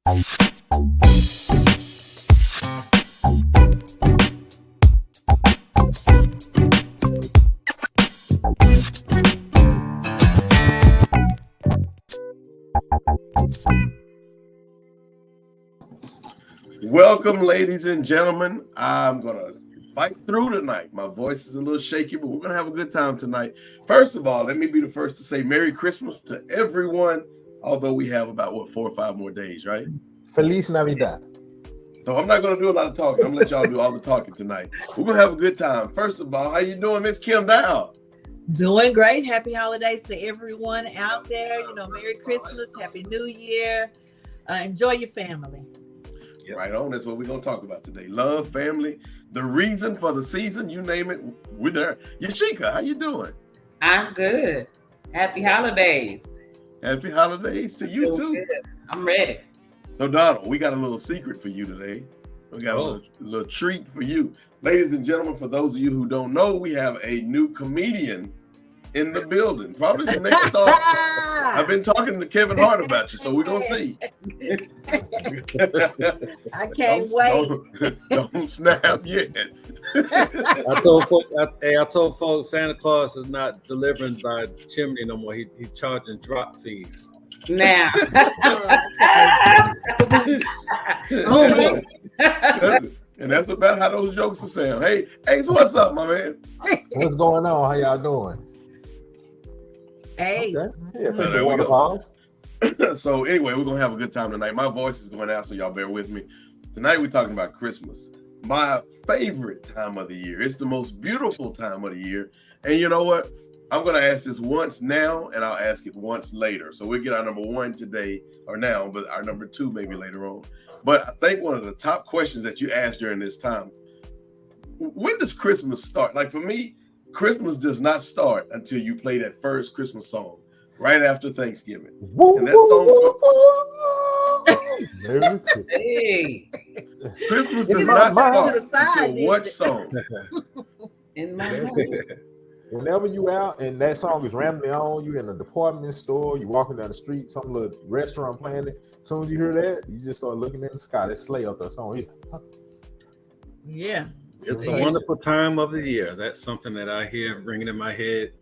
Welcome, ladies and gentlemen. I'm going to fight through tonight. My voice is a little shaky, but we're going to have a good time tonight. First of all, let me be the first to say Merry Christmas to everyone, although we have about, 4 or 5 more days, right? Feliz Navidad. So I'm not going to do a lot of talking. I'm going to let y'all do all the talking tonight. We're going to have a good time. First of all, how you doing, Miss Kim Dow? Doing great. Happy holidays to everyone out there. Merry Christmas, Happy New Year. Enjoy your family. Right on. That's what we're going to talk about today. Love, family, the reason for the season, you name it, we're there. Yashika, how you doing? I'm good. Happy holidays. Happy holidays to you, too. Good. I'm ready. So, Donald, we got a little secret for you today. We got a little treat for you. Ladies and gentlemen, for those of you who don't know, we have a new comedian in the building. Probably the next star. I've been talking to Kevin Hart about you, so we're going to see. I can't wait. Don't snap yet. I told folks Santa Claus is not delivering by chimney no more. He charging drop fees. Now. Okay. And that's about how those jokes are sound. Hey, Ace, what's up, my man? What's going on? How y'all doing? Hey. Okay. Yeah, So there we go. So anyway, we're gonna have a good time tonight. My voice is going out, so y'all bear with me. Tonight we're talking about Christmas, my favorite time of the year. It's the most beautiful time of the year. And you know what? I'm gonna ask this once now, and I'll ask it once later. So we'll get our number 1 today or now, but our number 2 maybe later on. But I think one of the top questions that you asked during this time: when does Christmas start? Like for me, Christmas does not start until you play that first Christmas song right after Thanksgiving. And that song, Hey. Christmas does not start until what song? In my mind. Whenever you out and that song is rambling on, you in a department store, you walking down the street, some little restaurant playing it. As soon as you hear that, you just start looking in the sky. That sleigh up there song. Yeah. It's a wonderful time of the year. That's something that I hear ringing in my head.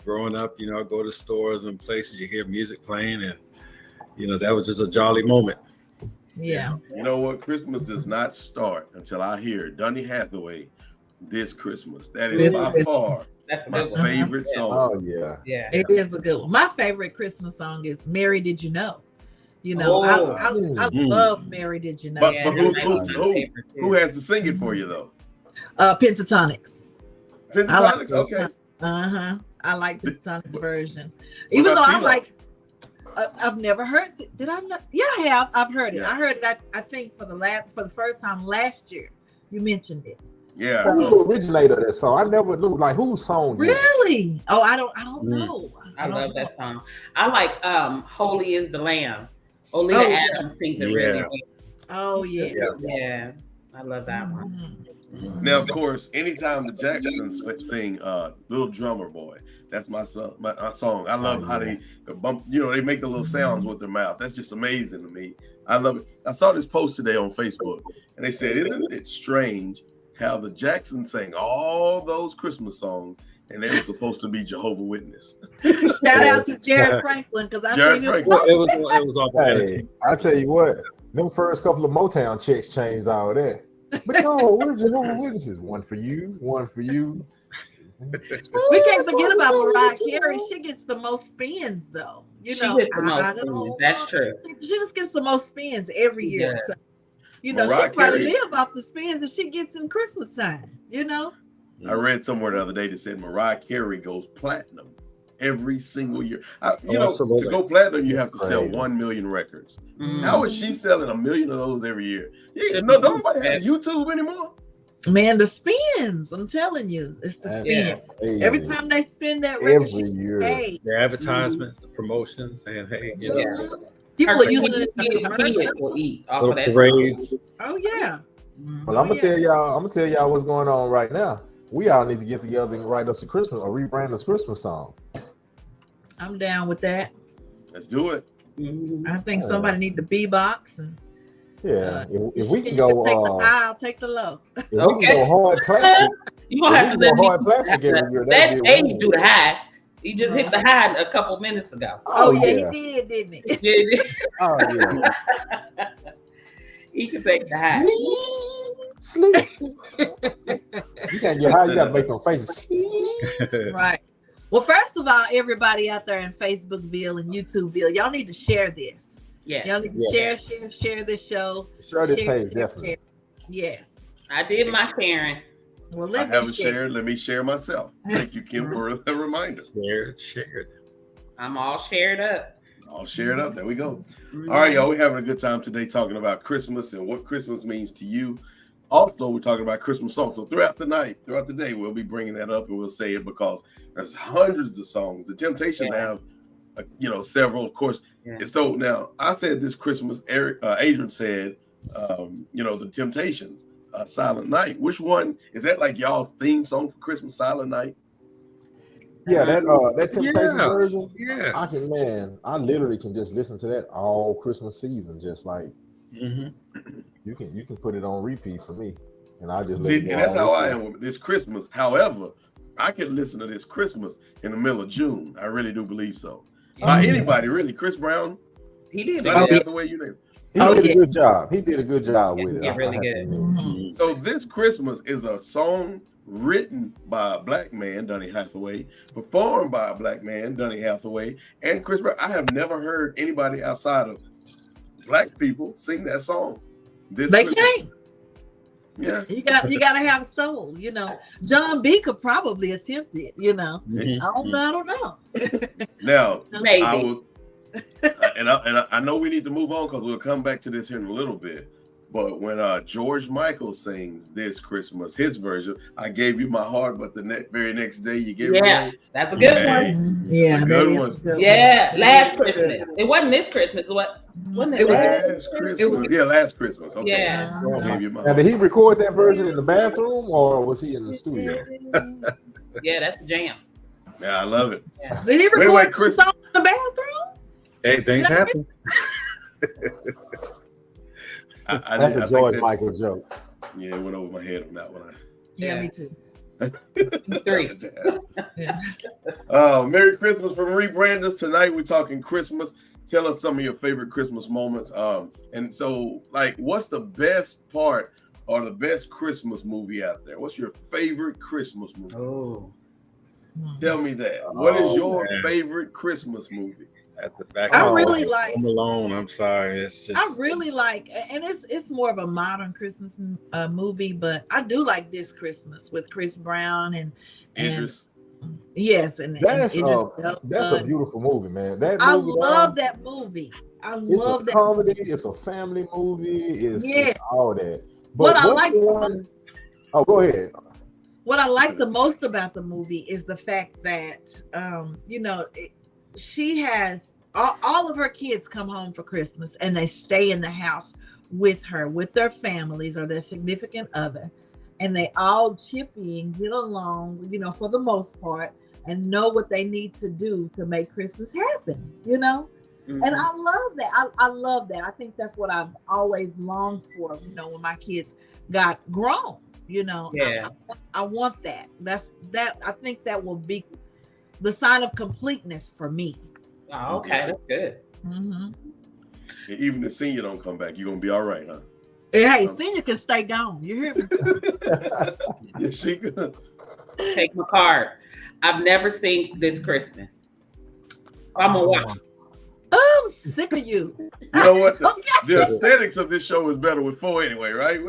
Growing up, I go to stores and places, you hear music playing, and that was just a jolly moment. Yeah. You know what? Christmas does not start until I hear Donny Hathaway, This Christmas. That is by far my favorite song. Oh yeah. Yeah. It is a good one. My favorite Christmas song is Mary Did You Know? I love Mary Did You Know? But who has to sing it for you though? Pentatonics. Pentatonics, okay. I like Pentatonics version. Even though I've never heard it. Did I not? Yeah, I have. I've heard it. I heard it. I think for the first time last year. You mentioned it. Yeah. Who's the originator of that song? I never knew. Like whose song? Really? Oh, I don't know. I love that song. I like "Holy Is the Lamb." Olivia Adams sings it really well. Oh yeah. Yeah. I love that one. Now, of course, anytime the Jacksons sing "Little Drummer Boy," that's my song. My song. I love how they bump. They make the little sounds with their mouth. That's just amazing to me. I love it. I saw this post today on Facebook, and they said, "Isn't it strange how the Jacksons sang all those Christmas songs, and they were supposed to be Jehovah's Witness?" Shout out to Jared Franklin because I think it was all hey, I tell you what, them first couple of Motown checks changed all that. But no, we're Jehovah's Witnesses. One for you, one for you. We can't forget about Mariah Carey. She gets the most spins, though. She gets the most spins. That's true. She just gets the most spins every year. Yeah. So, Mariah she probably Carey live off the spins that she gets in Christmas time. I read somewhere the other day that said Mariah Carey goes platinum every single year. To go platinum, you have to sell 1 million records. How is she selling 1 million of those every year? Nobody has YouTube anymore. Man, the spins! I'm telling you, it's the spin. Hey, every time they spin that record, every year, the advertisements, the promotions, and people are using it in the parades. Oh yeah. Well, I'm gonna tell y'all what's going on right now. We all need to get together and write us a Christmas or rebrand this Christmas song. I'm down with that. Let's do it. I think somebody need to beatbox and Yeah, if we can you go, take the high, I'll take the low. if we can go hard classic, You gonna have to go let me hard classic every year. let That'd be a Age win. do the high. He just hit the high a couple minutes ago. Oh yeah, he did, didn't he? Yeah, Oh yeah. he can take the high. Sleep. You can't get high. You gotta make them faces. Right. Well, first of all, everybody out there in Facebookville and YouTubeville, y'all need to share this. Yeah, Y'all need to share this show. Share this page, definitely. Yes. I did my sharing. Well, I let me haven't share. shared. Let me share myself. Thank you, Kim, for a reminder. Shared. I'm all shared up. All shared up. There we go. Mhm. All right, y'all. We're having a good time today talking about Christmas and what Christmas means to you. Also, we're talking about Christmas songs. So throughout the night, throughout the day, we'll be bringing that up and we'll say it because there's hundreds of songs. The Temptations have, several, of course. Yeah. And so now I said this Christmas, Adrian said, the Temptations, Silent Night. Which one is that? Like y'all's theme song for Christmas, Silent Night? Yeah, that Temptation version. Yeah. I literally can just listen to that all Christmas season, just like you can put it on repeat for me, and I just See, and that's how I am with this Christmas. However, I can listen to this Christmas in the middle of June. I really do believe so. By anybody, really. Chris Brown, He did that's the way you name it. He did a good job. He did a good job with it. Yeah, really good. Mhm. So this Christmas is a song written by a black man, Donny Hathaway, performed by a black man, Donny Hathaway, and Chris Brown. I have never heard anybody outside of black people sing that song. They Christmas. Can't. Yeah. You gotta have soul, John B could probably attempt it, Mhm. I don't know. Now, Maybe. I will, and I know we need to move on because we'll come back to this here in a little bit. But when George Michael sings this Christmas, his version, I gave you my heart, but the very next day you gave me. That's a good one. Yeah, good one. Yeah, last Christmas. It wasn't this Christmas. Wasn't it? It was Last Christmas. Yeah, last Christmas. Okay. Yeah. I gave you my Now, heart. did he record that version in the bathroom or was he in the studio? Yeah, that's the jam. Yeah, I love it. Yeah. Did he Wait, record Chris. the song in the bathroom? Hey, things happen. That's a George Michael joke. Yeah, it went over my head on that one. Yeah, me too. 3. Yeah. Merry Christmas from rebrandUS. Tonight we're talking Christmas. Tell us some of your favorite Christmas moments. And so, what's the best part or the best Christmas movie out there? What's your favorite Christmas movie? Oh. Tell me that. What is your favorite Christmas movie? At the back. I really like. Home Alone. I'm sorry. It's just. I really like, and it's more of a modern Christmas movie, but I do like This Christmas with Chris Brown and Idris. Yes, and That's that's a beautiful movie, man. I love that movie. It's a comedy. It's a family movie. It's all that. But what I like. Oh, go ahead. What I like the most about the movie is the fact that she has all of her kids come home for Christmas and they stay in the house with her, with their families or their significant other, and they all chip in, get along, for the most part, and know what they need to do to make Christmas happen, Mm-hmm. And I love that. I love that. I think that's what I've always longed for, when my kids got grown, Yeah. I want that. I think that will be the sign of completeness for me. Oh, okay, that's good. Mm-hmm. And even the senior don't come back, you're gonna be all right, huh? Hey, senior can stay gone. You hear me? Yeah, she could. Take my card. I've never seen This Christmas. I'm gonna watch. I'm sick of you. You know what? The aesthetics of this show is better with 4 anyway, right?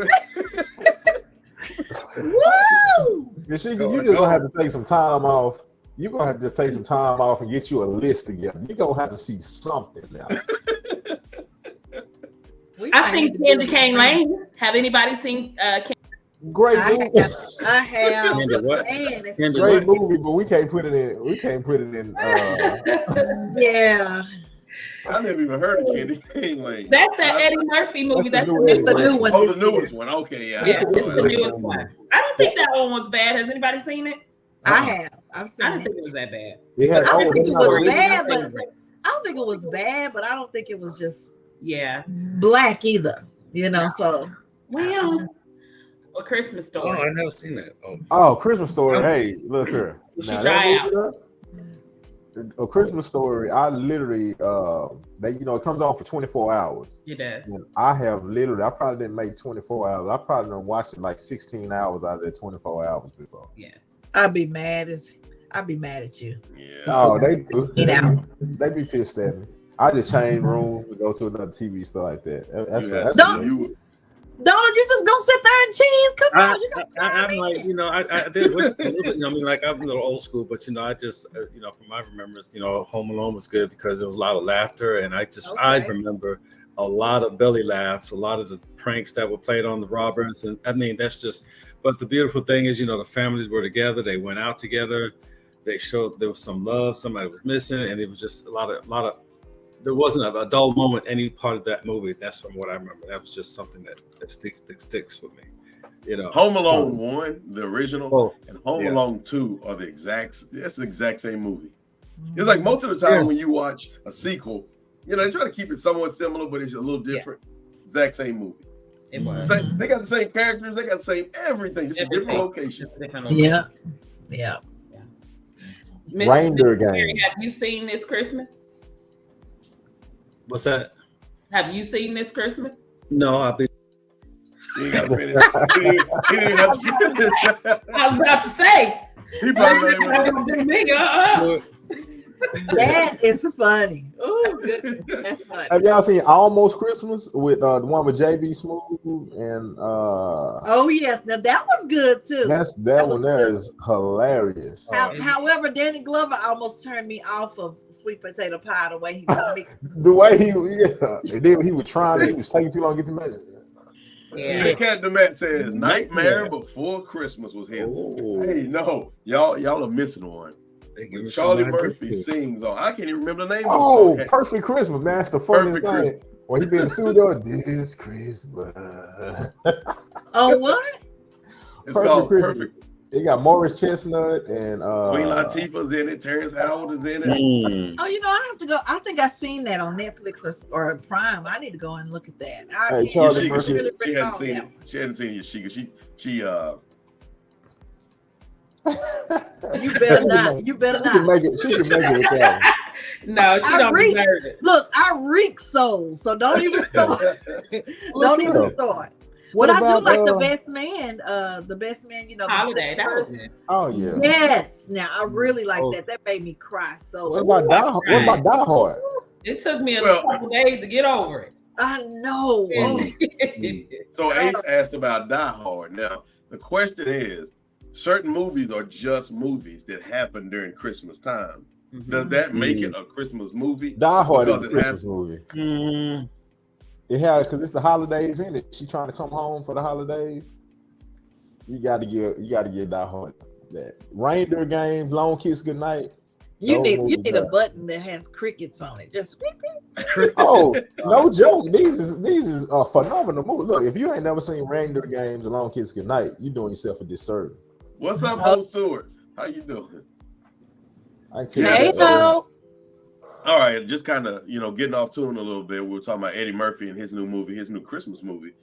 Woo! You just gonna have to take some time off. You're gonna have to just take some time off and get you a list together. You're gonna have to see something now. I've seen Candy Cane Lane. Have anybody seen Great movie. I have. Candy what? Man, it's Candy Great what? movie, but we can't put it in. We can't put it in. yeah. I never even heard of Candy Cane Lane. That's that Eddie Murphy movie. That's the It's the new one. Oh, this the newest one. Okay, yeah. Yeah, it's the Yeah. newest one. I don't think that one was bad. Has anybody seen it? I have. I've I seen didn't it. think it was that bad. It had, I don't think they it not was original. bad, but I don't think it was bad, but I don't think it was just Yeah. black either. You know, so Well, A Christmas Oh, Story. I never seen that. Oh, Oh, Christmas Story. Hey, look here. You should Now try that out. movie, A Christmas Story. I literally, it comes on for 24 hours. It does. And I probably didn't make 24 hours. I probably done watched it like 16 hours out of the 24 hours before. Yeah. I'd be mad at you. Yeah. Oh, they be pissed at me. I just change rooms to go to another TV store like that. Don't you just gonna sit there and cheese? Come on, you got I'm like, I did wish a little bit, I mean, like I'm a little old school, but I just, from my remembrance, Home Alone was good because there was a lot of laughter, and I remember a lot of belly laughs, a lot of the pranks that were played on the robbers, and I mean that's just. But the beautiful thing is, the families were together, they went out together, they showed there was some love, somebody was missing, and it was just a lot of. There wasn't a dull moment any part of that movie. That's from what I remember. That was just something that sticks with me. Home Alone 1, the original, both, and Home Alone 2 are that's the exact same movie. It's like most of the time when you watch a sequel, they try to keep it somewhat similar, but it's a little different. Exact same movie. It was. They got the same characters, they got the same everything, just a different location. Yeah. Reindeer Game. Have you seen This Christmas? What's that? Have you seen This Christmas? No, I'll be. He got to finish. He didn't have to finish. I was about to say. He probably not even. That is funny. Oh, goodness. That's funny. Have y'all seen Almost Christmas with the one with JB Smooth and Oh yes, now that was good too. that one there is hilarious. However, Danny Glover almost turned me off of Sweet Potato Pie the way he was making. The way he and then he was taking too long to get to message. Yeah. Cat DeMat says Nightmare Before Christmas was him. Oh. Hey, no, y'all are missing one. Charlie Murphy sings on. I can't even remember the name. Oh, of the song. Perfect Christmas, man! That's the funniest thing. When he be in the studio, this Christmas. Oh, what? It's Perfect called Christmas. Perfect. It got Morris Chestnut and Queen Latifah's in it. Terrence Howard is in it. Oh, I have to go. I think I've seen that on Netflix or Prime. I need to go and look at that. Hey, Charlie Yashika, Murphy. she hadn't seen it. She hadn't seen Yashika. She You better not. You better She not. can make it. She can make it with that. No, she don't deserve it. Look, I reek soul, so don't even start. Don't even start. What But about, I do like the best man. The best man. Holiday. That was it. Oh yeah. Yes. Now I really like that. That made me cry. So What about Die Hard? It took me a couple days to get over it. I know. So Ace asked about Die Hard. Now the question is, certain movies are just movies that happen during Christmas time. Does that make it a Christmas movie? Die Hard is a Christmas movie. Because it's the holidays in it. She trying to come home for the holidays. You got to get Die Hard that. Reindeer Games, Long Kiss Goodnight. You need a button that has crickets on it. Just oh, no joke. These is a phenomenal movie. Look, if you ain't never seen Reindeer Games and Long Kiss Goodnight, you're doing yourself a disservice. What's up, Hope Stewart? How you doing? Hey, Hope. All right, just kind of getting off tune a little bit. We were talking about Eddie Murphy and his new Christmas movie.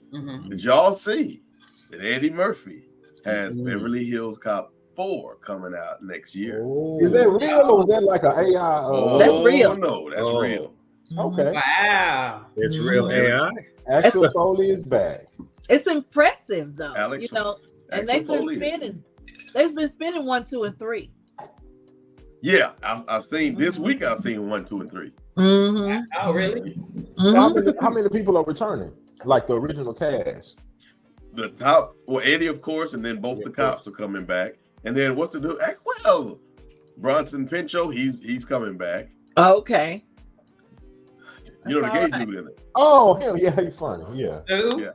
Did y'all see that Eddie Murphy has Beverly Hills Cop 4 coming out next year? Is that real or is that like an AI? That's real. No, that's real. Okay. Wow. It's real AI. Axel Foley is back. It's impressive though. Alex, and they've been spinning 1, 2, and 3. Yeah, I've seen this week. I've seen 1, 2, and 3. Oh, really? How many people are returning? Like the original cast? The top, Eddie, of course, and then both the cops are coming back. And then what's the new? Well, Bronson Pinchot, he's coming back. Okay. The gay dude in it. Oh, him. Yeah, he's funny. Yeah. Who? Yeah.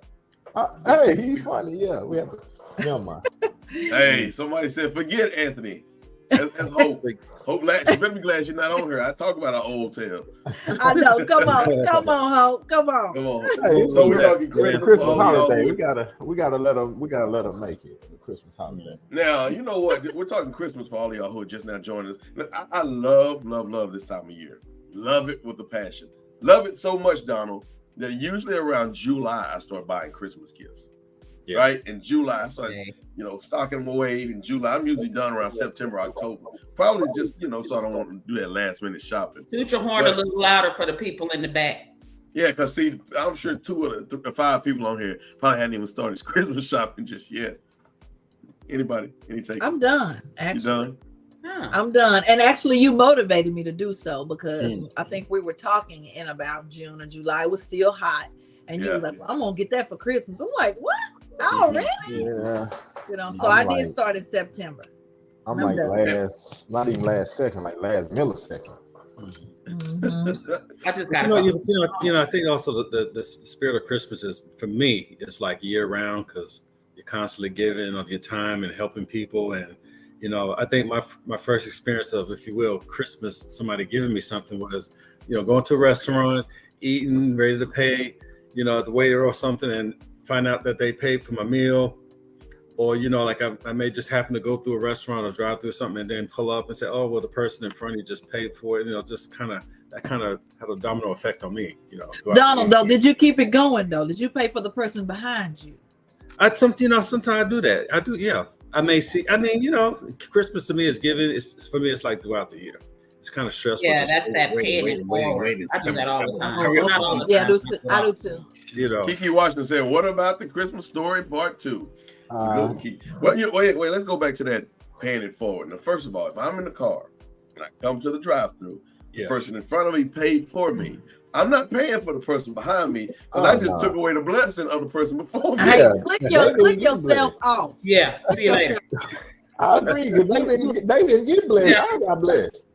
Hey, he's funny. Yeah, we have to. Never mind. Hey, somebody said, forget Anthony. That's Hope. Hope, you better be glad you're not on here. I talk about our old tale. I know. Come on, Hope. Come on. Hey, so we're talking Christmas holiday. We gotta let them make it. The Christmas holiday. Now, you know what? We're talking Christmas for all of y'all who are just now joining us. I love this time of year. Love it with a passion. Love it so much, Donald. that usually around July I start buying Christmas gifts. Yeah. Right? In July, I started, stocking them away in July. I'm usually done around September, October. Probably just, so I don't want to do that last minute shopping. Toot your horn a little louder for the people in the back. Yeah, because see, I'm sure 2 of the 5 people on here probably hadn't even started Christmas shopping just yet. Anybody? Any take? I'm done. Actually. You done? Huh. I'm done. And actually, you motivated me to do so because I think we were talking in about June or July. It was still hot. And you was like, well, I'm going to get that for Christmas. I'm like, what? Already? Yeah. So I did start in September. I'm like not even last second, like last millisecond. I just got I think also the spirit of Christmas is, for me, it's like year round because you're constantly giving of your time and helping people. And, I think my first experience of, if you will, Christmas, somebody giving me something was, going to a restaurant, eating, ready to pay, the waiter or something, and find out that they paid for my meal. Or, like I may just happen to go through a restaurant or drive through something and then pull up and say, oh, well, the person in front of you just paid for it. Just that kind of had a domino effect on me, Donald, though, did you keep it going, though? Did you pay for the person behind you? Sometimes I do that. I do, yeah. I may see, Christmas to me is giving. For me, it's like throughout the year. It's kind of stressful. Yeah, that's that paying it forward. I do that all the time. Yeah, I do too. Kiki Washington said, what about the Christmas story part 2? Wait, let's go back to that paying it forward. Now, first of all, if I'm in the car and I come to the drive-thru, the person in front of me paid for me. I'm not paying for the person behind me because I just took away the blessing of the person before me. Hey, click yourself off. Yeah, see you later. I agree, because they didn't get blessed. I got blessed.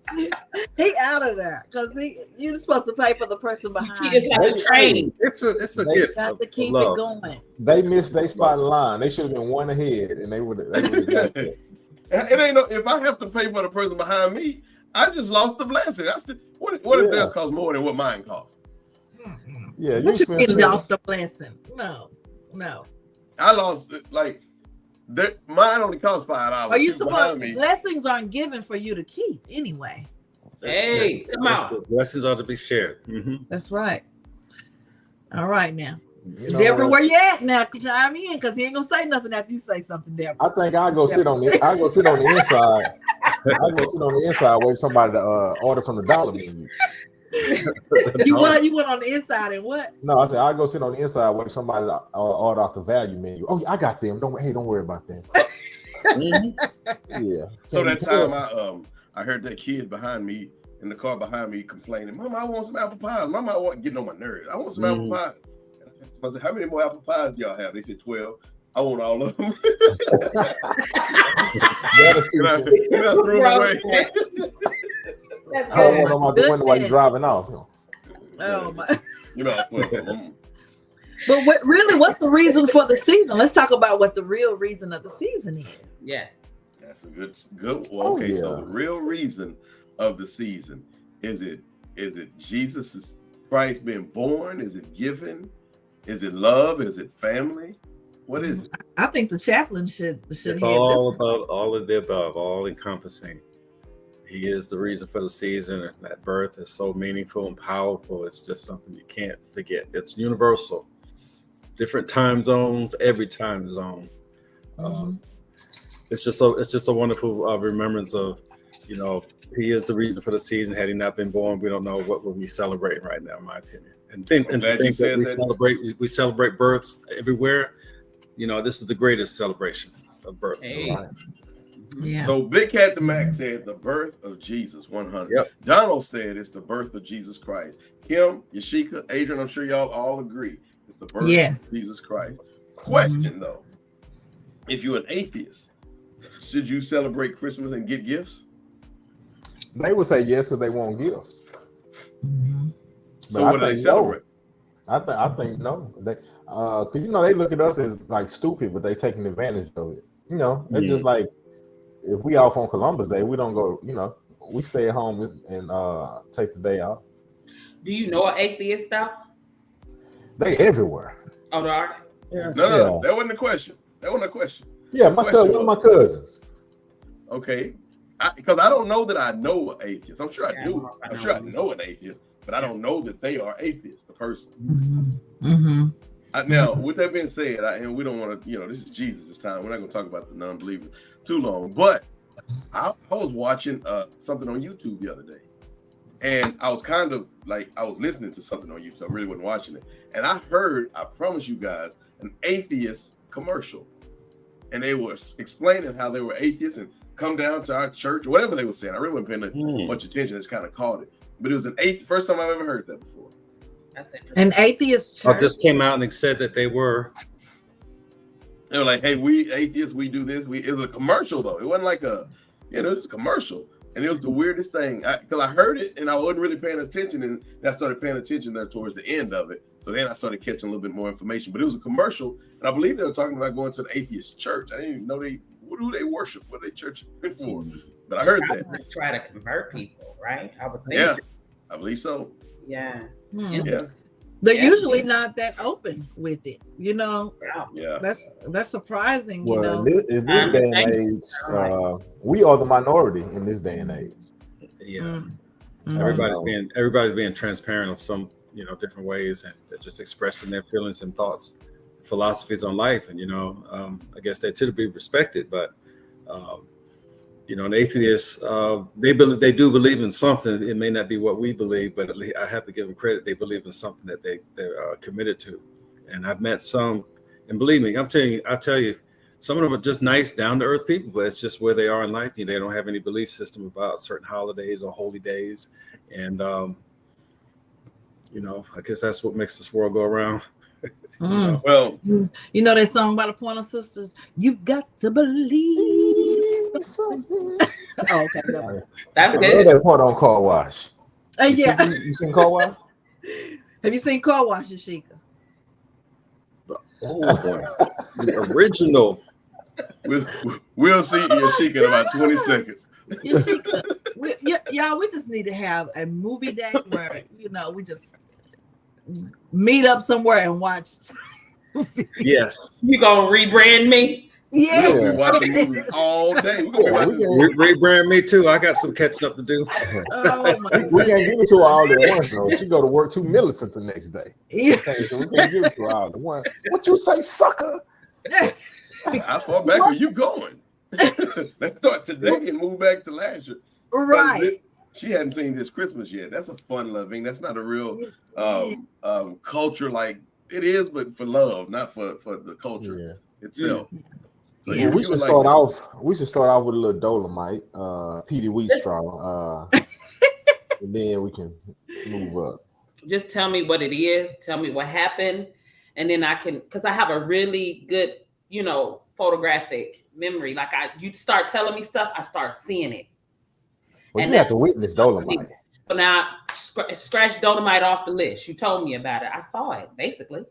He out of there because you're supposed to pay for the person behind. It's like a training. It's a gift. Got to keep it going. They missed their spot in line. They should have been one ahead, and they would have got it. It ain't if I have to pay for the person behind me, I just lost the blessing. What if theirs cost more than what mine costs? Yeah, you lost the blessing. No. I lost mine only cost $5. Are you supposed? Blessings aren't given for you to keep anyway. Hey, come on. Blessings ought to be shared. Mm-hmm. That's right. All right, now. Deborah, where you at now? Chime in, because he ain't gonna say nothing after you say something, Deborah. I think I go sit on the inside. I go sit on the inside waiting for somebody to order from the dollar menu. You went on the inside and what? No, I said I go sit on the inside waiting for somebody to order off the value menu. Oh, I got them. Don't worry about them. Yeah. So that time I heard that kid behind me in the car behind me complaining, "Mama, I want some apple pies. Mama, I want getting on my nerves. I want some apple pies." I said, "How many more apple pies do y'all have?" They said 12. I want all of them. I threw them away. I don't want them out the window while you're driving off. Oh my! But what's the reason for the season? Let's talk about what the real reason of the season is. Yes, that's a good one. Okay, so the real reason of the season is it Jesus Christ being born? Is it giving? Is it love? Is it family? What is it? I think the chaplain should. It's all about all of the above, all encompassing. He is the reason for the season, and that birth is so meaningful and powerful. It's just something you can't forget. It's universal. Different time zones, every time zone. It's just a wonderful remembrance of, he is the reason for the season. Had he not been born, we don't know what we'll be celebrating right now, in my opinion. And think that we celebrate births everywhere. This is the greatest celebration of birth. Hey. Yeah. So Big Cat the Mac said the birth of Jesus 100. Yep. Donald said it's the birth of Jesus Christ. Kim, Yashika, Adrian, I'm sure y'all all agree it's the birth of Jesus Christ. Question though, if you're an atheist, should you celebrate Christmas and get gifts? They would say yes because they want gifts. So what do they celebrate? No. I think no. They because they look at us as like stupid, but they taking advantage of it. It's just like if we off on Columbus Day, we don't go. We stay at home and take the day off. Do you know an atheist though? They everywhere. Oh, they are. Yeah. No, that wasn't the question. Yeah, one of my cousins. Okay, because I don't know that I know an atheist. I'm sure I do. I'm sure I know an atheist. but I don't know that they are atheists, the person. Mm-hmm. Now, with that being said, and we don't want to, this is Jesus' time. We're not going to talk about the non-believers too long, but I was watching something on YouTube the other day, and I was kind of like, I was listening to something on YouTube. I really wasn't watching it, and I heard, I promise you guys, an atheist commercial, and they were explaining how they were atheists and come down to our church or whatever they were saying. I really wasn't paying much attention. It's kind of caught it, but it was first time I've ever heard that before. An atheist church. Just came out and said that they were. They were like, "Hey, we atheists, we do this." It was a commercial though. It wasn't like it was a commercial, and it was the weirdest thing because I heard it and I wasn't really paying attention, and I started paying attention there towards the end of it. So then I started catching a little bit more information. But it was a commercial, and I believe they were talking about going to an atheist church. I didn't even know who they worship, what they church for. But I heard that. Would try to convert people, right? I would think. Yeah, I believe so. Yeah. Yeah. They're usually not that open with it, Yeah. That's surprising, Well, in this day and age, we are the minority in this day and age. Yeah. Everybody's being transparent of some, different ways, and they're just expressing their feelings and thoughts, philosophies on life, and I guess they're to be respected, but an atheist, they do believe in something. It may not be what we believe, but at least I have to give them credit. They believe in something that they're committed to. And I've met some, and believe me, I tell you, some of them are just nice, down to earth people, but it's just where they are in life. They don't have any belief system about certain holidays or holy days. And, I guess that's what makes this world go around. Well, that song by the Pointer Sisters, "You've got to believe something." Oh, okay. That's I good. love that part on Car Wash. Yeah. You seen Car Wash? Have you seen Car Wash, Ashika? Oh boy, the original. We'll see Yashika in about 20 seconds. Y'all, we just need to have a movie day where we just meet up somewhere and watch. Yes. You gonna rebrand me? Yeah. We'll be watching movies all day. Rebrand me too. I got some catching up to do. Oh my We can't give it to her all at once though. She go to work too militant the next day. Yeah. So we can't give it to her all at once. What you say, sucker? How far back are you going? Let's start today and move back to last year. Right. She hadn't seen This Christmas yet. That's a fun loving. That's not a real culture like it is, but for love, not for the culture itself. So we should start off. We should start off with a little Dolomite, Petey Wheat straw, and then we can move up. Just tell me what it is. Tell me what happened, and then I can, because I have a really good, photographic memory. Like you start telling me stuff, I start seeing it. Well, you have to witness Dolomite. So now, scratch Dolomite off the list. You told me about it. I saw it, basically.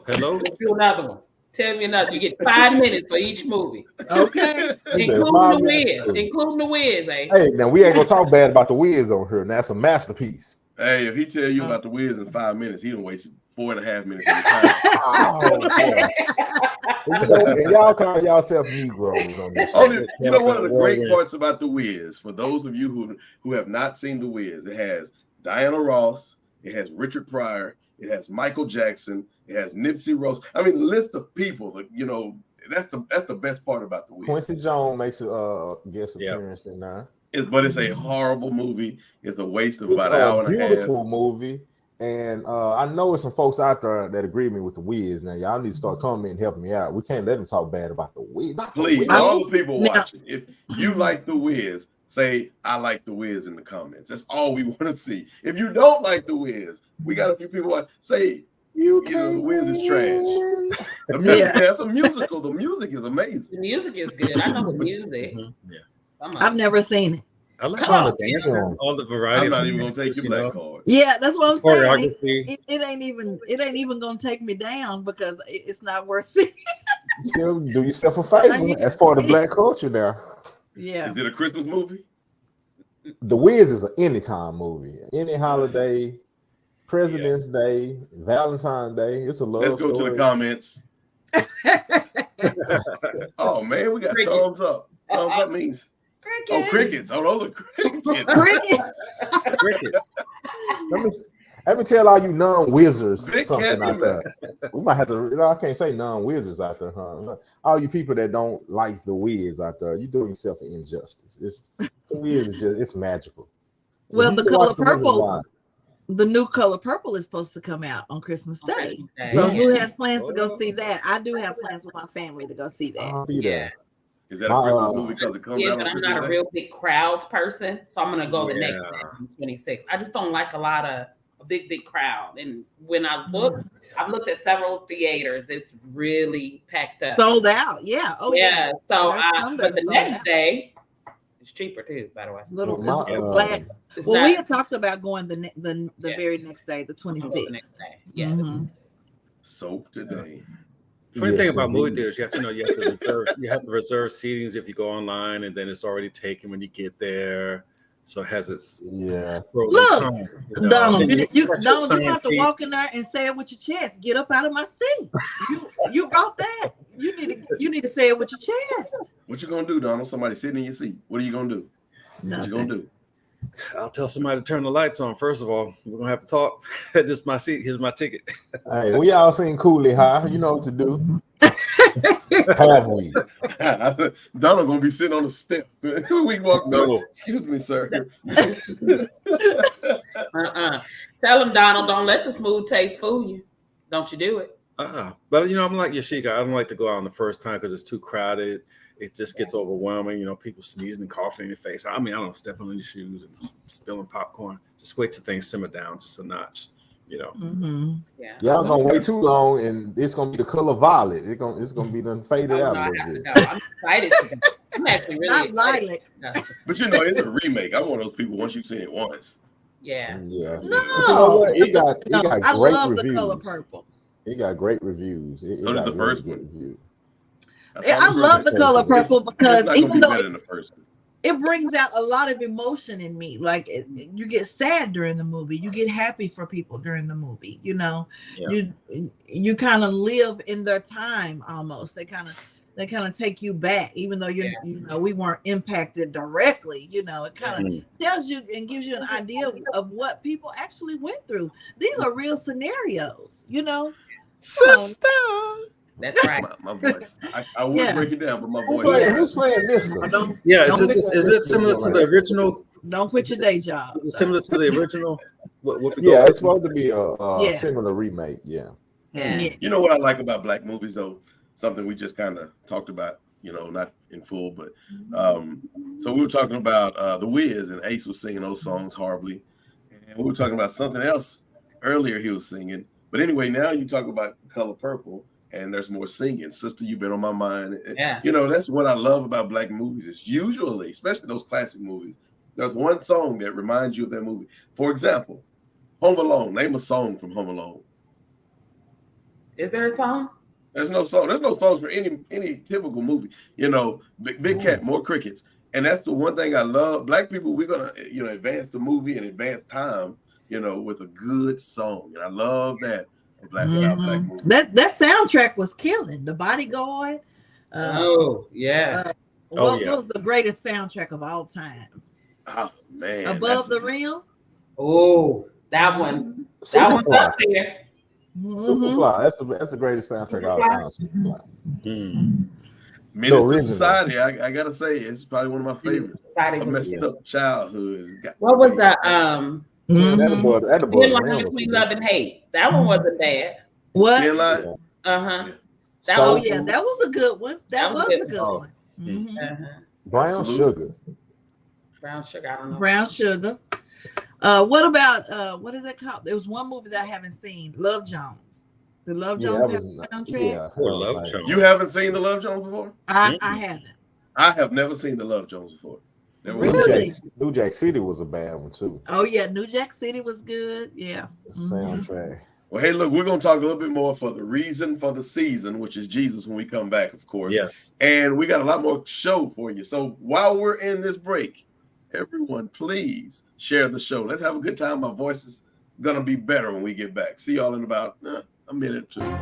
Hello. Let's do another one. Tell me another. You get 5 minutes for each movie. Okay. Including the Wiz, eh? Hey, now we ain't gonna talk bad about the Wiz on here. That's a masterpiece. Hey, if he tell you about the Wiz in 5 minutes, he done wasted 4.5 minutes of your time. And y'all call yourself Negroes on this. One of the great parts about the Wiz, for those of you who have not seen the Wiz, it has Diana Ross, it has Richard Pryor, it has Michael Jackson, it has Nipsey Russell. I mean, the list of people that that's the best part about the Wiz. Quincy Jones makes a guest appearance in there. But it's a horrible movie. It's a waste of about an hour and a half. Beautiful movie. And I know there's some folks out there that agree with me with the Wiz. Now, y'all need to start coming and helping me out. We can't let them talk bad about the Wiz. Please, all the people watching, if you like the Wiz, say, I like the Wiz in the comments. That's all we want to see. If you don't like the Wiz, we got a few people say, the Wiz is trash. That's a musical. The music is amazing. The music is good. I know the music. Yeah. I've never seen it. I like all the dancing, all the variety. I'm not even gonna take your black card. Yeah, that's what I'm saying. Choreography. It ain't even gonna take me down because it's not worth it. Still do yourself a favor. That's part of black culture now. Yeah. Is it a Christmas movie? The Wiz is an anytime movie. Any holiday, President's Day, Valentine's Day. It's a love Let's go story. to the comments. Oh man, we got thumbs up. Thumbs up means Oh, crickets. Oh, those are crickets. Cricket. Let me tell all you non-wizards Big something cat out there. We might have to. I can't say non-wizards out there, huh? All you people that don't like the Wiz out there, you're doing yourself an injustice. The Wiz is just, it's magical. Well, the color purple, Why? the new color purple is supposed to come out on Christmas Day. Okay. So Yeah. who has plans to go see that? I do have plans with my family to go see that. I'll be there. Is that a Christmas movie because it comes Yeah, out but on I'm Christmas not a Day? real big crowds person, so I'm gonna go the next Yeah. day on 26. I just don't like a big crowd. And when I look, I've looked at several theaters. It's really packed up. Sold out. Yeah. Oh yeah. So, There's some that but the are sold next out. day, it's cheaper too. By the way, Little Well, it's my, blacks. It's Well, not- we had talked about going the Yeah. very next day, the I'm gonna go the 26th. next day. Yeah. Mhm. Soap today. Funny Yes, thing about movie indeed. theaters, you have to reserve seatings if you go online, and then it's already taken when you get there. So it has its Yeah. pros Look, and cons, you know. Donald, And you got your don't have to assigned seats. walk in there and say it with your chest. Get up out of my seat. You brought that. You need to say it with your chest. What you gonna do, Donald? Somebody sitting in your seat. What are you gonna do? What you gonna do? I'll tell somebody to turn the lights on. First of all, we're gonna have to talk. This is my seat. Here's my ticket. Hey, we all seen Cooley High. You know what to do. Have we? Donald gonna be sitting on the step. We walk. No. Excuse me, sir. Tell him, Donald, don't let the smooth taste fool you. Don't you do it? But I'm like Yashika. I don't like to go out on the first time because it's too crowded. It just gets overwhelming. People sneezing and coughing in your face. I mean, I don't step on your shoes and spilling popcorn. Just wait till things simmer down just a notch. Mhm. Yeah. Y'all gonna wait too long, and it's gonna be the color violet. It's gonna be done faded Oh, out no, a I little have to bit. go. I'm excited to go. I'm actually really Not excited. lilac. No. But it's a remake. I'm one of those people. Once you've seen it once, Yeah. Yeah. No. But you know what? It got I great love reviews. the color purple. It got great reviews. It So did got the really first good one. reviews. I love the color purple It's because not gonna even be though better than the first one. it brings out a lot of emotion in me. Like you get sad during the movie, you get happy for people during the movie. Yeah. You kind of live in their time almost. They kind of take you back, even though we weren't impacted directly. It kind of tells you and gives you an idea of what people actually went through. These are real scenarios. Sister. That's right. My voice. I would Yeah. break it down, but my Who's voice. playing Mister? Yeah. Don't Is it similar to the original? Don't quit your day job. Is it similar to the original? What Yeah, it's supposed to be a Yeah. similar remake. Yeah. Yeah. You know what I like about black movies, though? Something we just kind of talked about, not in full, but so we were talking about The Wiz, and Ace was singing those songs horribly. And we were talking about something else earlier he was singing. But anyway, now you talk about Color Purple, and there's more singing. Sister, you've been on my mind. Yeah. That's what I love about black movies. It's usually, especially those classic movies, there's one song that reminds you of that movie. For example, Home Alone. Name a song from Home Alone. Is there a song? There's no song. There's no songs for any typical movie. Big cat, more crickets. And that's the one thing I love. Black people, we're gonna, advance the movie and advance time, with a good song. And I love that about black movies. That soundtrack was killing. The Bodyguard. Oh, yeah. What was the greatest soundtrack of all time? Oh man. Above the Rim. Oh, that one. That one's Superfly. up there. Superfly. That's the greatest soundtrack of all time. Superfly. Menace to original. Society. I gotta say, it's probably one of my favorites. Society A was messed up childhood. What was the That boy, Thin Line Between Love and Hate? That one wasn't bad. What? Thin Line? Uh-huh. Oh yeah, that was a good one. That was a good Oh. one. Mhm. Uh-huh. Brown Sugar. Brown Sugar, I don't know. Brown Sugar. What about what is it called? There was one movie that I haven't seen. Love Jones. The Love Jones have a soundtrack. Yeah, Poor Love Jones. You haven't seen the Love Jones before? I haven't. I have never seen the Love Jones before. Never Really? New Jack City was a bad one too. Oh yeah, New Jack City was good. Yeah. Soundtrack. Well, hey, look, we're going to talk a little bit more for the reason for the season, which is Jesus, when we come back, of course. Yes. And we got a lot more show for you. So while we're in this break, everyone, please share the show. Let's have a good time. My voice is going to be better when we get back. See y'all in about a minute or two.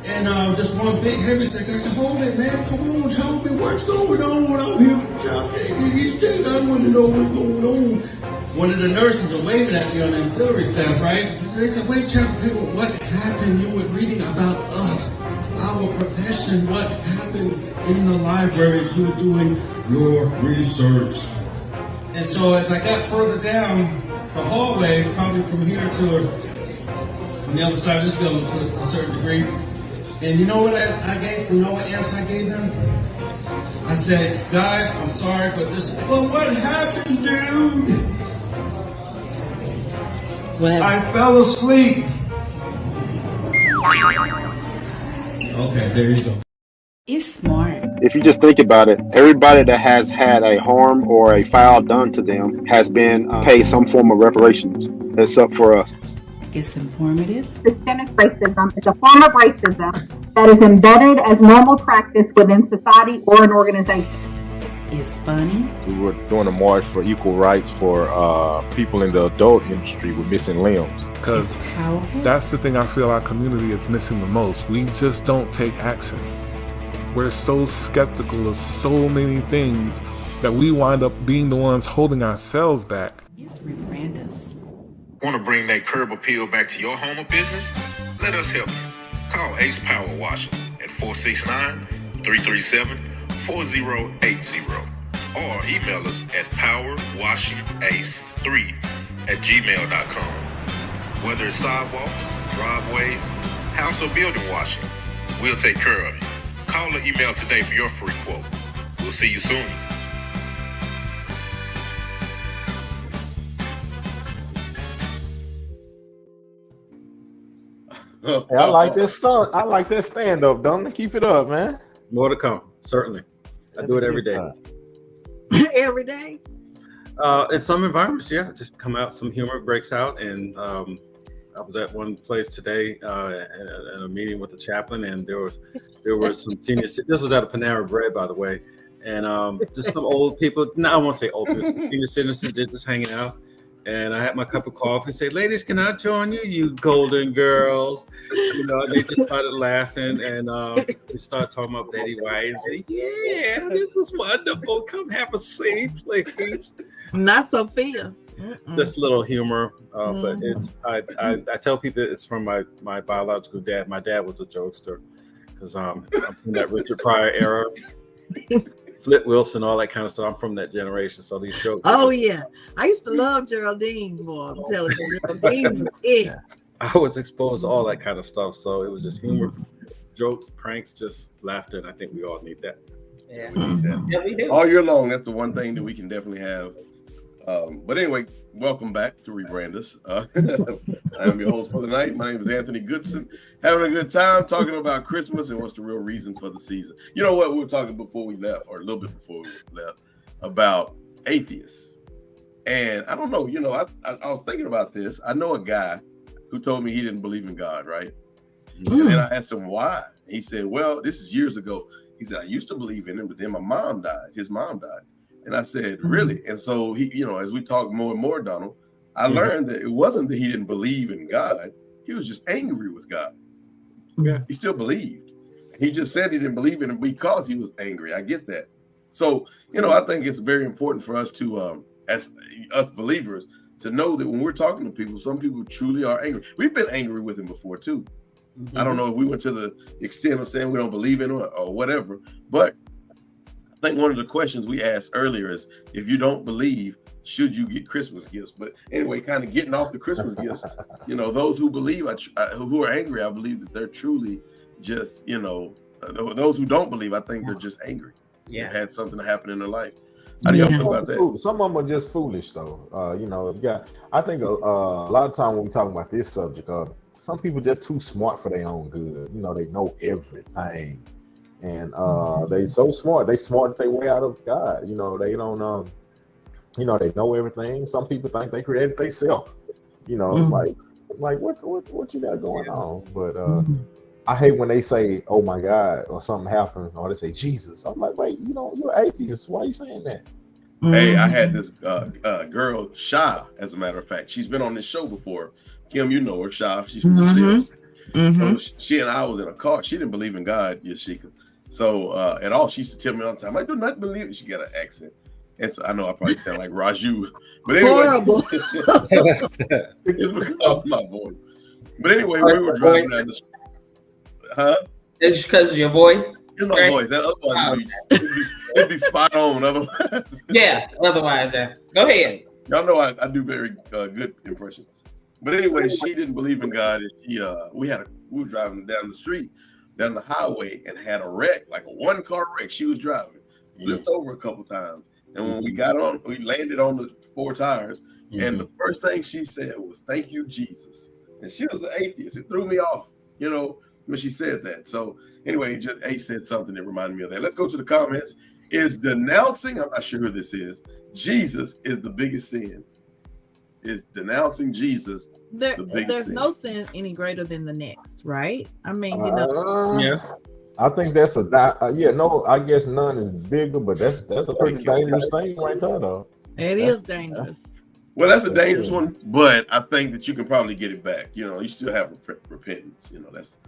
And just one big heavy set. I said, hold it, man. Come on, tell me what's going on. I'm here with y'all each day. I want to know what's going on. One of the nurses are waving at me on the auxiliary staff, right? So they said, wait, Chaplain, what happened? You were reading about us, our profession. What happened in the library as you were doing your research? And so as I got further down the hallway, probably from here to on the other side of this building to a certain degree, and you know what I gave? You know what answer I gave them? I said, guys, I'm sorry, but what happened, dude? I fell asleep. Okay, there you go. It's smart. If you just think about it, everybody that has had a harm or a foul done to them has been paid some form of reparations, except for us. It's informative. Systemic racism is a form of racism that is embedded as normal practice within society or an organization. It's funny. We were doing a march for equal rights for people in the adult industry with missing limbs. Because that's the thing I feel our community is missing the most. We just don't take action. We're so skeptical of so many things that we wind up being the ones holding ourselves back. It's rebrandUS. Want to bring that curb appeal back to your home or business? Let us help you. Call Ace Power Washing at 469-337-4080 or email us at powerwashingace3@gmail.com. Whether it's sidewalks, driveways, house or building washing, we'll take care of you. Call or email today for your free quote. We'll see you soon. Hey, I like this stuff. I like that stand up, don't keep it up, man. More to come, certainly. I do it every day. Every day. In some environments, yeah, just come out, some humor breaks out, and I was at one place today in a meeting with the chaplain, and there were some seniors. This was at a Panera Bread, by the way, and just some old people. No, I won't say old people. Senior citizens, they're just hanging out. And I had my cup of coffee and say, ladies, can I join you, you golden girls? You know, they just started laughing, and they started talking about Betty White and say, yeah, this is wonderful. Come have a seat, please. Not Sophia. Just a little humor, but it's I tell people it's from my biological dad. My dad was a jokester because I'm from that Richard Pryor era. Flip Wilson, all that kind of stuff. I'm from that generation, so these jokes. Oh yeah, I used to love Geraldine. Boy, I'm telling you, Geraldine was it. I was exposed to all that kind of stuff, so it was just humor, jokes, pranks, just laughter, and I think we all need that. Yeah, we need that. Yeah, we do. All year long, that's the one thing that we can definitely have. But anyway, welcome back to rebrandUS. I'm your host for the night. My name is Anthony Goodson. Having a good time talking about Christmas and what's the real reason for the season. You know what? We were talking before we left, or a little bit before we left, about atheists. And I don't know, you know, I was thinking about this. I know a guy who told me he didn't believe in God, right? And then I asked him why. He said, well, this is years ago. He said, I used to believe in him, but then my mom died. His mom died. And I said, really? And so he, you know, as we talk more and more, Donald, I learned that it wasn't that he didn't believe in God. He was just angry with God. Yeah. He still believed. He just said he didn't believe in him because he was angry. I get that. So, you know, I think it's very important for us to, as us believers, to know that when we're talking to people, some people truly are angry. We've been angry with him before too. I don't know if we went to the extent of saying we don't believe in him or whatever, but I think one of the questions we asked earlier is, if you don't believe, should you get Christmas gifts? But anyway, kind of getting off the Christmas gifts, you know, those who believe, who are angry, I believe that they're truly just, you know, those who don't believe, I think they're just angry. Yeah. They've had something happen in their life. How do y'all feel about that? Some of them are just foolish, though. You know, I think a lot of time when we talk about this subject, some people just too smart for their own good. You know, they know everything. And they so smart. They smart their way out of God. You know, they don't you know, they know everything. Some people think they created themselves. You know, it's like what you got going on? But I hate when they say, oh my God, or something happened, or they say Jesus. I'm like, wait, you know, you're atheist. Why are you saying that? Hey, I had this girl, Sha, as a matter of fact. She's been on this show before. Kim, you know her, Sha. She's from the States. Mm-hmm. So she and I was in a car. She didn't believe in God, Yashika. So at all, she used to tell me all the time, I do not believe it. She got an accent. And so I know I probably sound like Raju. But anyway, Horrible. it's because of my voice. But anyway, we were driving down the street. Huh? It's because of your voice? It's my voice. That otherwise it'd be spot on. Otherwise, yeah. Otherwise, yeah. Go ahead. Y'all know I do very good impression. But anyway, she didn't believe in God, and she we were driving down the street, down the highway, and had a wreck, like a 1-car wreck. She was driving, flipped over a couple times, and when we got on, we landed on the 4 tires, and the first thing she said was, "Thank you, Jesus." And she was an atheist. It threw me off, when she said that. So anyway, just Ace said something that reminded me of that. Let's go to the comments. Is denouncing, I'm not sure who this is, Jesus is the biggest sin? Is denouncing Jesus the biggest there's sin? no sin any greater than the next, right? I mean, I think that's I guess none is bigger, but that's a pretty dangerous thing right there, though. It is dangerous. Well, that's a dangerous one, but I think that you can probably get it back. You still have repentance. That's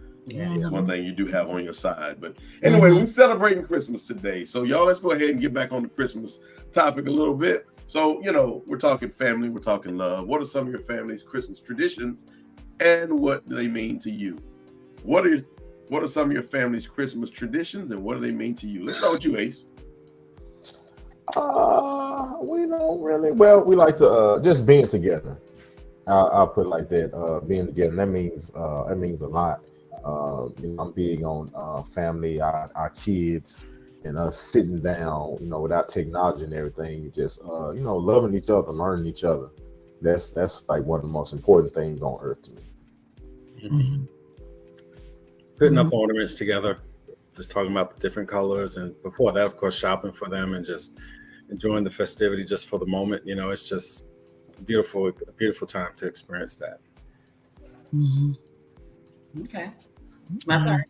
one thing you do have on your side. But anyway, we're celebrating Christmas today. So y'all, let's go ahead and get back on the Christmas topic a little bit. So, we're talking family, we're talking love. What are some of your family's Christmas traditions and what do they mean to you? What are some of your family's Christmas traditions and what do they mean to you? Let's start with you, Ace. We don't really. Well, we like to just being together. I'll put it like that. Being together, that means a lot. I'm big on family, our kids, and us sitting down, without technology and everything, just loving each other, learning each other. That's like one of the most important things on earth to me. Putting up ornaments together, just talking about the different colors, and before that, of course, shopping for them and just enjoying the festivity just for the moment. It's just a beautiful time to experience that. Okay. My turn.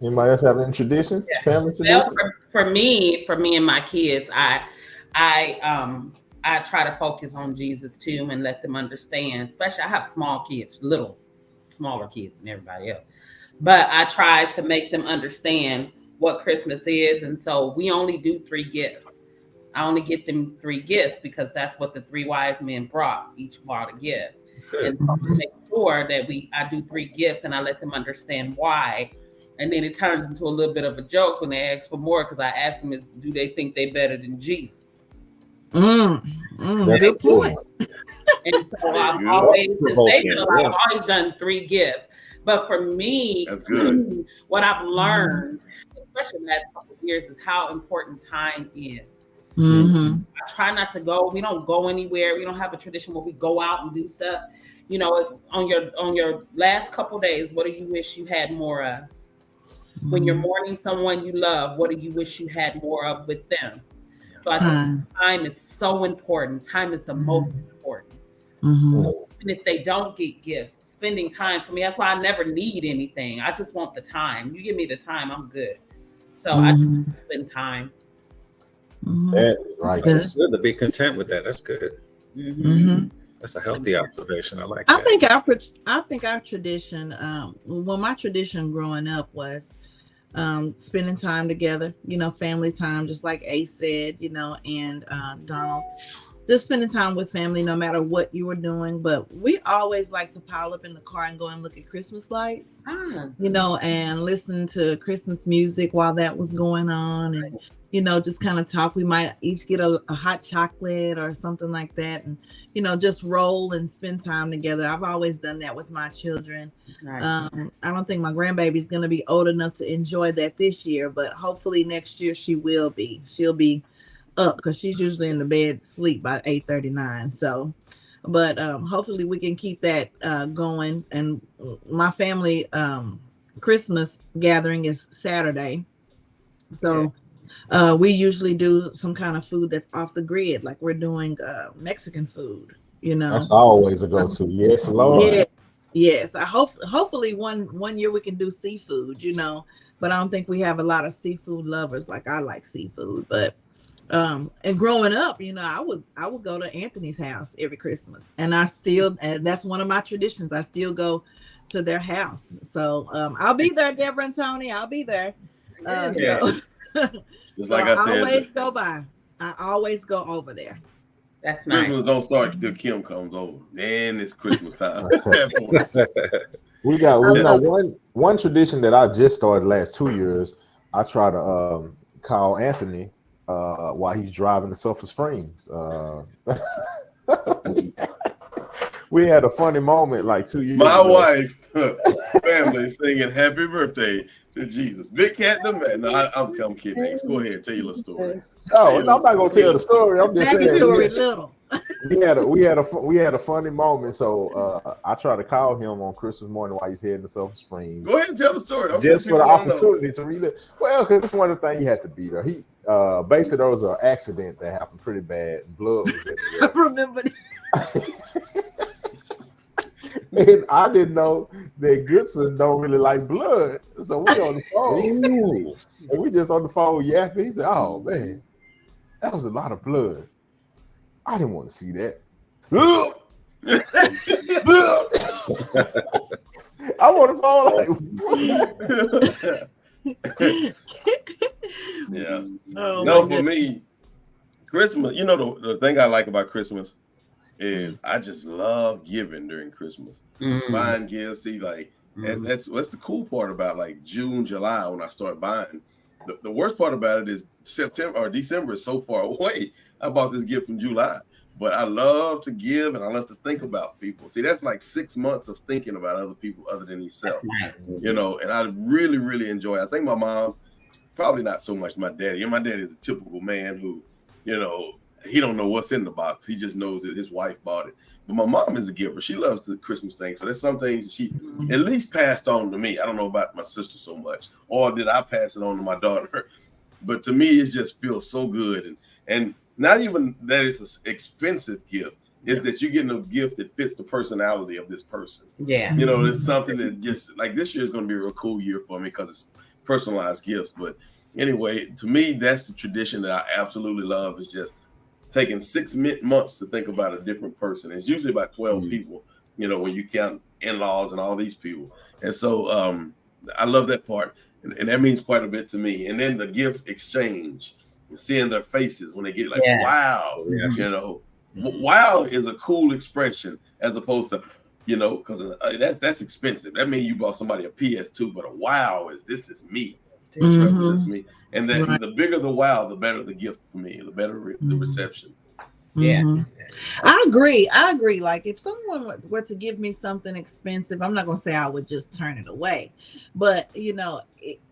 Anybody else have any traditions? Family traditions? Well, for me and my kids, I try to focus on Jesus too and let them understand. Especially, I have small kids, smaller kids than everybody else. But I try to make them understand what Christmas is, and so we only do 3 gifts. I only get them 3 gifts because that's what the 3 wise men brought. Each brought a gift, and so I make sure that I do 3 gifts, and I let them understand why. And then it turns into a little bit of a joke when they ask for more because I ask them, do they think they better than Jesus? Good point. And so I've always, since they've been alive, I've always done 3 gifts. But for me, that's good. What I've learned, especially in the last couple of years, is how important time is. I try not to go. We don't go anywhere. We don't have a tradition where we go out and do stuff. On your last couple of days, what do you wish you had more of? When you're mourning someone you love, what do you wish you had more of with them? So I think time is so important. Time is the most important. And if they don't get gifts, spending time for me, that's why I never need anything. I just want the time. You give me the time, I'm good. So I just spend time. Right. It's good to be content with that. That's good. That's a healthy observation. I like that. I think our tradition, my tradition growing up was spending time together, family time, just like Ace said, and Donald, just spending time with family, no matter what you were doing. But we always like to pile up in the car and go and look at Christmas lights, and listen to Christmas music while that was going on, and just kind of talk. We might each get a hot chocolate or something like that, and just roll and spend time together. I've always done that with my children. I don't think my grandbaby's going to be old enough to enjoy that this year, but hopefully next year she will be. She'll be up because she's usually in the bed sleep by 8:39. So, but hopefully we can keep that going. And my family Christmas gathering is Saturday, so. We usually do some kind of food that's off the grid, like we're doing Mexican food, That's always a go-to. Yes, Lord. Yes. Hopefully one year we can do seafood, but I don't think we have a lot of seafood lovers. Like I like seafood, but And growing up, I would go to Anthony's house every Christmas, and and that's one of my traditions. I still go to their house. So I'll be there, Deborah and Tony. I'll be there. Just like I I said, always go by. I always go over there. That's nice. Christmas don't start until Kim comes over. Then it's Christmas time. We got one tradition that I just started the last 2 years. I try to call Anthony while he's driving to Sulphur Springs. We had a funny moment like 2 years My ago. wife, family singing happy birthday to Jesus. Big Cat the man. No, I'm kidding. Go ahead, tell your story. Oh, no, I'm not gonna tell the story. I'm just saying. Story little. we had a funny moment. So I try to call him on Christmas morning while he's heading to Sulphur Springs. Go ahead and tell the story. Just for the opportunity to relive. Well, because it's one of the things you have to be there. He basically there was an accident that happened pretty bad. Blood was everywhere. I remember that. And I didn't know that Goodson don't really like blood. So we on the phone. And we just on the phone yapping. He said, "Oh man, that was a lot of blood. I didn't want to see that." I'm on the phone like, yeah. Oh, no, for me, Christmas, the thing I like about Christmas is I just love giving during Christmas. Buying gifts, and that's the cool part about like June, July when I start buying. The worst part about it is September or December is so far away. I bought this gift in July, but I love to give and I love to think about people. See, that's like 6 months of thinking about other people other than yourself. Nice. And I really, really enjoy it. I think my mom, probably not so much my daddy. And my daddy is a typical man who, he don't know what's in the box. He just knows that his wife bought it. But my mom is a giver. She loves the Christmas thing. So there's some things she at least passed on to me. I don't know about my sister so much. Or did I pass it on to my daughter? But to me, it just feels so good. And not even that it's an expensive gift. It's that you're getting a gift that fits the personality of this person. Yeah. It's something that just like this year is going to be a real cool year for me because it's personalized gifts. But anyway, to me, that's the tradition that I absolutely love is just taking 6 months to think about a different person. It's usually about 12 people, when you count in-laws and all these people. And so I love that part. And that means quite a bit to me. And then the gift exchange, seeing their faces when they get like, wow, wow is a cool expression as opposed to, because that's expensive. That means you bought somebody a PS2, but a wow is this is me. This represents me. And then the bigger the wow, the better the gift for me, the better the reception. Yeah. I agree. Like if someone were to give me something expensive, I'm not going to say I would just turn it away. But,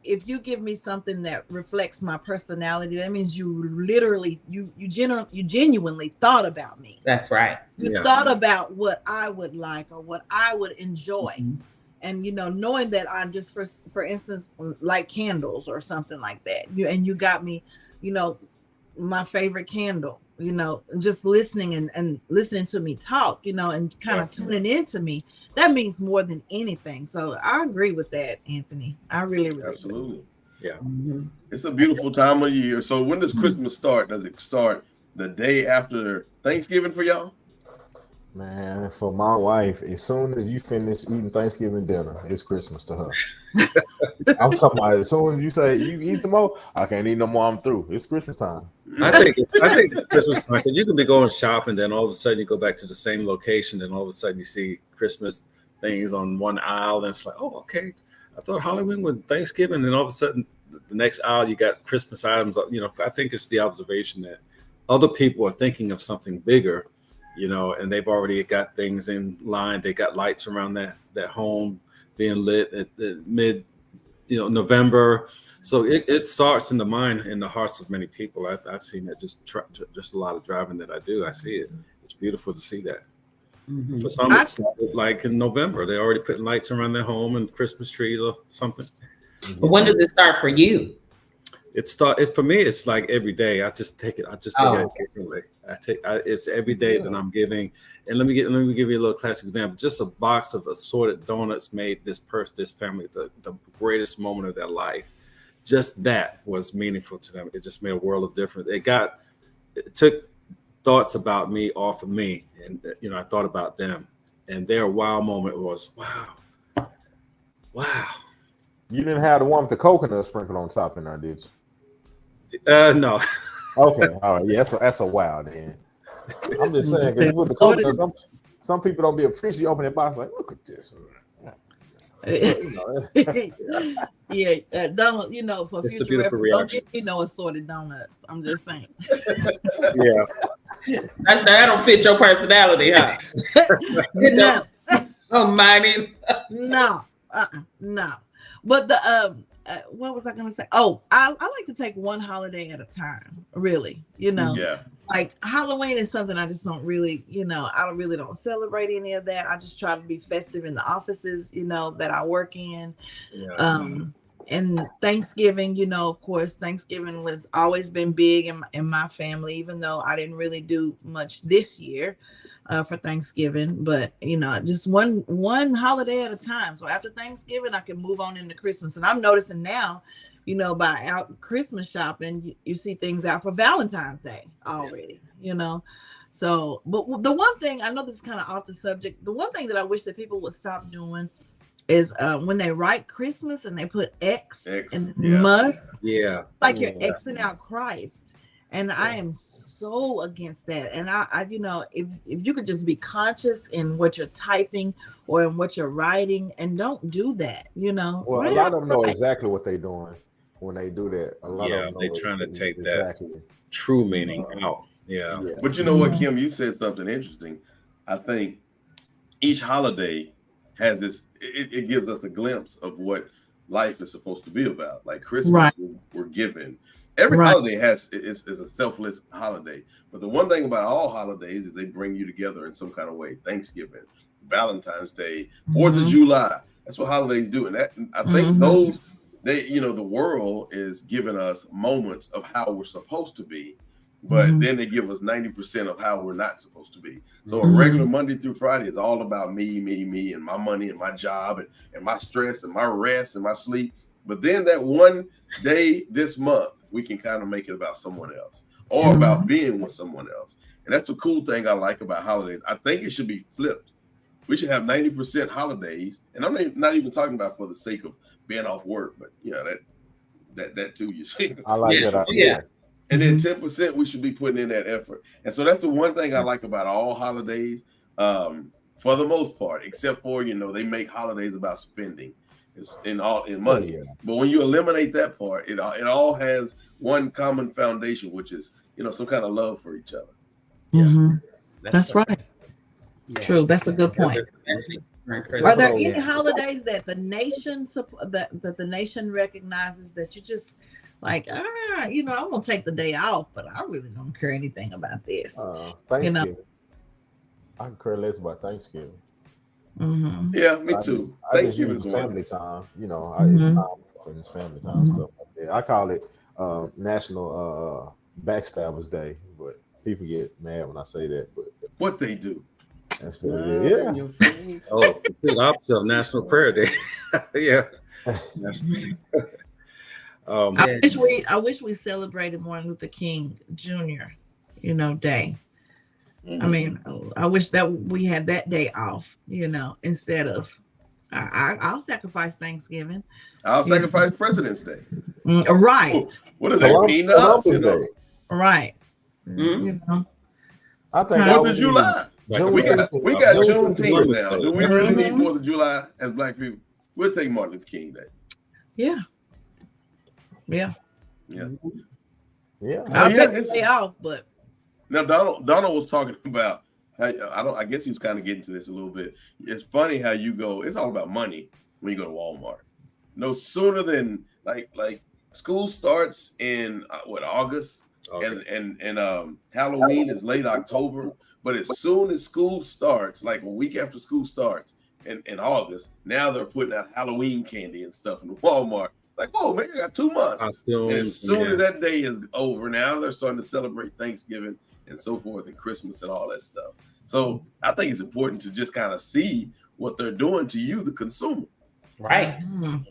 if you give me something that reflects my personality, that means you literally, you genuinely thought about me. That's right. You thought about what I would like or what I would enjoy. And, knowing that I just, for instance, like candles or something like that. You got me, my favorite candle, just listening and listening to me talk, and kind of tuning into me. That means more than anything. So I agree with that, Anthony. I really absolutely. Do. Yeah. It's a beautiful time of year. So when does Christmas start? Does it start the day after Thanksgiving for y'all? Man, for my wife, as soon as you finish eating Thanksgiving dinner, it's Christmas to her. I'm talking about as soon as you say you eat some more, I can't eat no more. I'm through. It's Christmas time. I think it's Christmas time because you can be going shopping, then all of a sudden you go back to the same location, and all of a sudden you see Christmas things on one aisle, and it's like, oh, okay. I thought Halloween was Thanksgiving, and all of a sudden the next aisle you got Christmas items. I think it's the observation that other people are thinking of something bigger. And they've already got things in line. They got lights around that home being lit at mid, November. So it starts in the mind, in the hearts of many people. I've seen that just a lot of driving that I do. I see it. It's beautiful to see that. Mm-hmm. For some, it started like in November. They're already putting lights around their home and Christmas trees or something. But when does it start for you? For me, it's like every day. I just take it. I just take it differently. It's every day that I'm giving. And let me give you a little classic example. Just a box of assorted donuts made this family the greatest moment of their life. Just that was meaningful to them. It just made a world of difference. It got it took thoughts about me off of me, and I thought about them, and their wow moment was wow. You didn't have the one with the coconut sprinkled on top in there, did you? No. Okay, all right, yeah, that's a wow then. I'm just saying, because with the coconut, some people don't be appreciative. You open their box like, look at this. Donald, for it's future reference, don't get me no assorted donuts. I'm just saying. Yeah. That don't fit your personality, huh? No. Oh, mine. No. No. But the what was I gonna say? Oh, I like to take one holiday at a time, really. Yeah. Like Halloween is something I just don't really, I really don't celebrate any of that. I just try to be festive in the offices, that I work in. Yeah. And Thanksgiving, of course, Thanksgiving was always been big in my family, even though I didn't really do much this year for Thanksgiving, but just one holiday at a time. So after Thanksgiving, I can move on into Christmas. And I'm noticing now, by out Christmas shopping, you see things out for Valentine's Day already, So, but the one thing, I know this is kind of off the subject, the one thing that I wish that people would stop doing is when they write Christmas and they put X and must, like you're Xing out Christ. And I am so against that. And I if you could just be conscious in what you're typing or in what you're writing, and don't do that, Well, a lot of them know exactly what they're doing when they do that. A lot of them know they're trying to take exactly that true meaning out. Yeah. But you know what, Kim, you said something interesting. I think each holiday has this, it gives us a glimpse of what life is supposed to be about. Like Christmas, we're given. Every holiday is a selfless holiday. But the one thing about all holidays is they bring you together in some kind of way. Thanksgiving, Valentine's Day, 4th of July. That's what holidays do. And I think those, the world is giving us moments of how we're supposed to be. But then they give us 90% of how we're not supposed to be. So a regular Monday through Friday is all about me, and my money and my job and my stress and my rest and my sleep. But then that one day this month, we can kind of make it about someone else or about being with someone else. And that's the cool thing I like about holidays. I think it should be flipped. We should have 90% holidays. And I'm not even talking about for the sake of being off work, but that too, you see. I like that. Yeah. And then 10% we should be putting in that effort. And so that's the one thing I like about all holidays, for the most part, except for, they make holidays about spending in money. But when you eliminate that part, it all has one common foundation, which is, some kind of love for each other. That's right. Yeah. True. That's a good point. Are there any holidays that the nation that the nation recognizes that you just like, I won't take the day off, but I really don't care anything about this? Thanksgiving. I can care less about Thanksgiving. Yeah, me too. Thanksgiving is family time. It's time for this family time stuff like that. I call it National Backstabbers Day, but people get mad when I say that. But what they do? That's what it is. Yeah. Oh, complete opposite of National Prayer Day. Yeah. I wish we celebrated Martin Luther King Jr. Day. I mean, I wish that we had that day off. Instead of I'll sacrifice Thanksgiving. I'll sacrifice President's Day. Right. What is that? Right. I think 4th of July. We got Juneteenth now. Do we really need 4th of July as Black people? We'll take Martin Luther King Day. Yeah. I'll take the day off, but now Donald was talking about how I guess he was kind of getting to this a little bit. It's funny how you go. It's all about money when you go to Walmart. No sooner than like school starts in August. And Halloween is late October. But as soon as school starts, like a week after school starts in August, now they're putting out Halloween candy and stuff in Walmart. Like, whoa, man, I got 2 months. And as soon as that day is over, now they're starting to celebrate Thanksgiving and so forth and Christmas and all that stuff. So I think it's important to just kind of see what they're doing to you, the consumer. Right.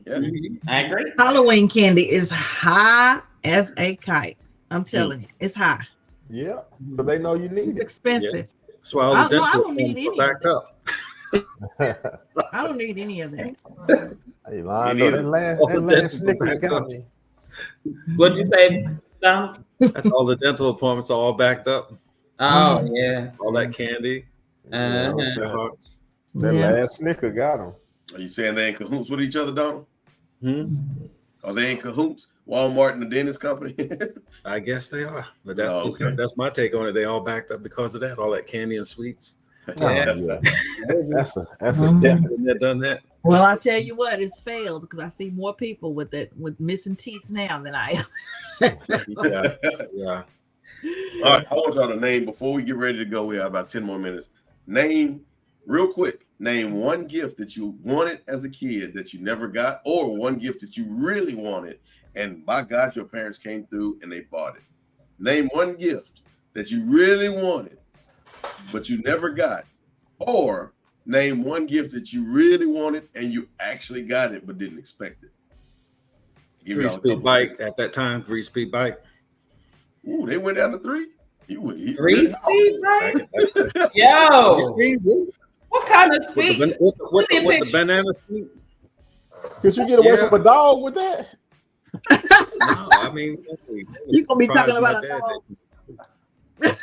Yeah. I agree. Halloween candy is high as a kite. I'm telling you, it's high. Yeah, but they know you need it. Expensive. That's why all the dental I don't need appointments any are of backed that. up. I don't need any of that. Hey, Me Lon, neither. All that the last dentals are Snickers backed got up. me. What'd you say, Dom? That's all the dental appointments are all backed up. Oh yeah. All that candy. Yeah, Bless their hearts. that last Snicker got them. Are you saying they in cahoots with each other, Donald? Hmm? Are they in cahoots? Walmart and the dentist company? I guess they are, but that's Oh, just okay. that's my take on it. They all backed up because of that, all that candy and sweets. Yeah, that's a definitely done that. Well, I tell you what, it's failed because I see more people with missing teeth now than I am. Yeah. All right, I want y'all to name before we get ready to go. We have about 10 more minutes. Name real quick. Name one gift that you wanted as a kid that you never got, or one gift that you really wanted, and by God, your parents came through and they bought it. Name one gift that you really wanted, but you never got, or name one gift that you really wanted and you actually got it but didn't expect it. 3-speed bike at that time. 3-speed bike. Ooh, they went down to 3. 3-speed bike. Yo, 3-speed. What kind of speed? With the banana seat. Could you get away from a dog with that? No, I mean, you're gonna be talking about a dog.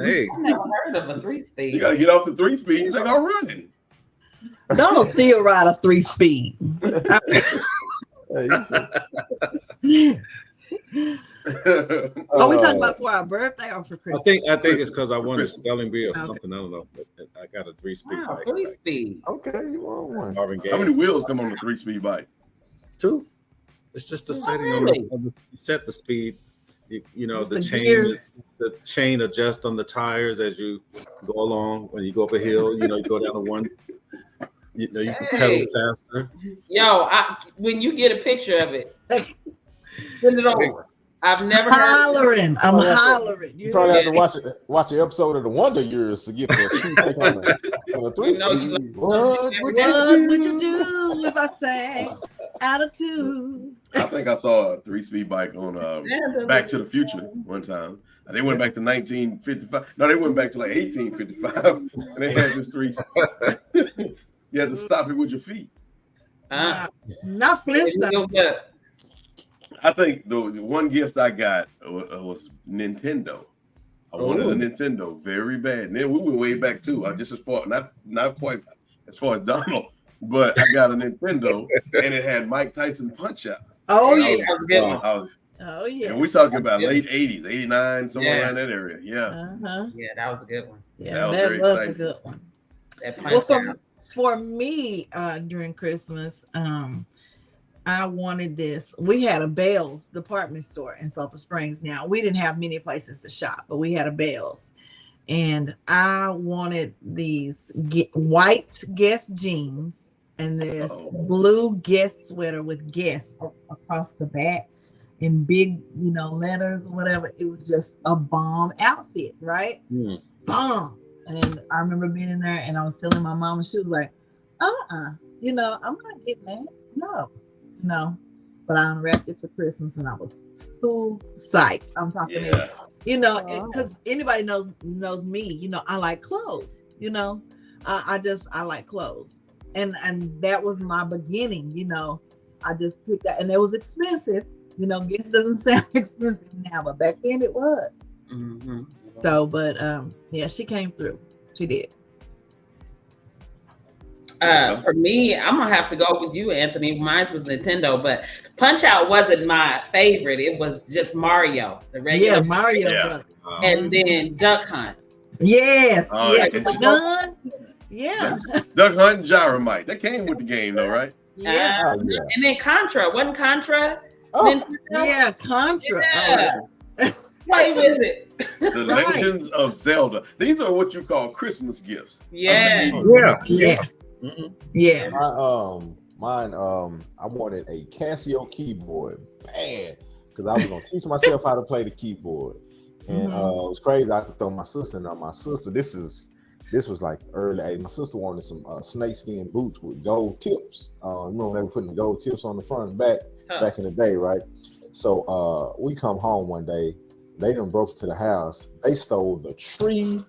Hey, I never heard of a 3-speed. You gotta get off the 3-speed and take off running. Donald still ride a 3-speed. Are we talking about for our birthday or for Christmas? I think it's because I wanted a spelling bee or something. I don't know. But I got a 3-speed bike. 3-speed. Okay, you want one. Marvin Gaye. How many wheels come on the 3-speed bike? 2. It's just the setting on you set the speed. You know, the chain adjusts on the tires as you go along. When you go up a hill, you know, you go down to one. You know, you can pedal faster. Yo, when you get a picture of it, send it over. I've never hollering. I'm hollering. You probably have to watch an episode of The Wonder Years to get the feedback on the 3-speed. What would you do if I sang attitude? I think I saw a 3-speed bike on Back to the Future one time. They went back to 1955. No, they went back to like 1855, and they had this 3-speed. You had to stop it with your feet. Not Flintstone. I think the one gift I got was Nintendo. I wanted a Nintendo very bad. And then we went way back too. I just as far not quite as far as Donald, but I got a Nintendo and it had Mike Tyson Punch Out. Oh yeah, that was a good one. Oh yeah. And we're talking about late 80s, 89, somewhere around that area. Yeah. Yeah, that was a good one. Yeah, that was a good one. Well, for me, during Christmas, I wanted this. We had a Bell's department store in Sulphur Springs. Now, we didn't have many places to shop, but we had a Bell's. And I wanted these white Guess jeans and this blue Guess sweater with Guess across the back in big, letters or whatever. It was just a bomb outfit, right? Bomb. And I remember being in there and I was telling my mom, and she was like, I'm not getting that. No, but I unwrapped it for Christmas and I was too psyched. I'm talking because anybody knows me, I like clothes, I like clothes. And that was my beginning, I just picked that, and it was expensive, Guess doesn't sound expensive now, but back then it was. Mm-hmm. So, but she came through. She did. For me, I'm gonna have to go with you, Anthony. Mine was Nintendo, but Punch Out wasn't my favorite. It was just Mario, the regular Mario, and then Duck Hunt. Yes, Duck Hunt and Gyromite. That came with the game, though, right? Yeah. And then Contra, wasn't Contra? Yeah, Contra. Yeah. Play with it. The Legends of Zelda. These are what you call Christmas gifts. Yeah. Yes. Mm-hmm. Yeah. Mine. I wanted a Casio keyboard bad because I was gonna teach myself how to play the keyboard, and it was crazy. I could throw my sister in on my sister. This was like early '80s. My sister wanted some snakeskin boots with gold tips. Remember they were putting gold tips on the front and back back in the day, right? So we come home one day They done broke into the house. They stole the tree.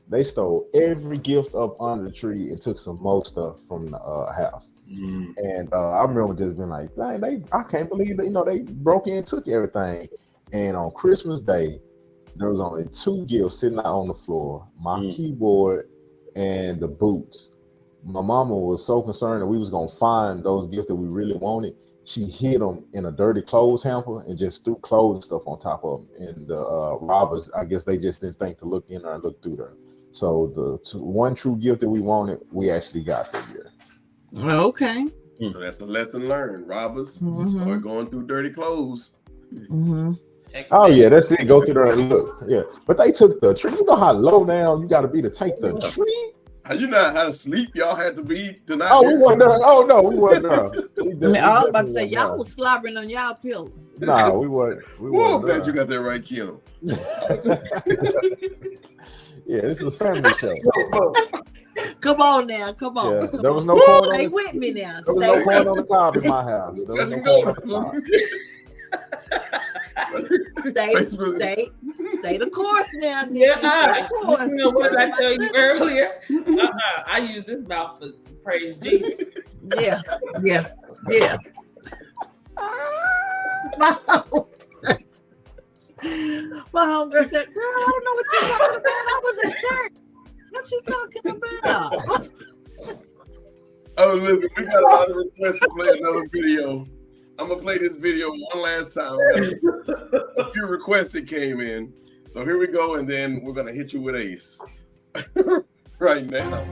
They stole every gift up under the tree and took some more stuff from the house. And I remember just being like, dang, I can't believe that, they broke in and took everything. And on Christmas Day, there was only 2 gifts sitting out on the floor, my keyboard and the boots. My mama was so concerned that we was going to find those gifts that we really wanted. She hid them in a dirty clothes hamper and just threw clothes and stuff on top of them. And the robbers, I guess they just didn't think to look in there and look through there. So the one true gift that we wanted, we actually got that year. Okay. So that's a lesson learned. Robbers start going through dirty clothes. Oh yeah, that's it. Go through there and look. Yeah, but they took the tree. You know how low down you got to be to take the tree. You know how to sleep y'all had to be tonight. Oh, we wasn't there. Oh no, we wasn't there. I was about to say y'all was slobbering on y'all pillow. Nah, we weren't. I'm glad you got that right, Kim. Yeah, this is a family show. Come on now, come on. Yeah, come there was on. no corn Stay on with me now. There was no corn on the cob in my house. There was no corn on the cob. Stay the course now. Yeah, you know what I tell you earlier? I use this mouth for praise Jesus. Yeah. My homegirl said, "Girl, I don't know what you're talking about. I was at church. What you talking about?" Oh, listen, we got a lot of requests to play another video. I'm gonna play this video one last time. We got a few requests that came in. So here we go, and then we're gonna hit you with Ace right now.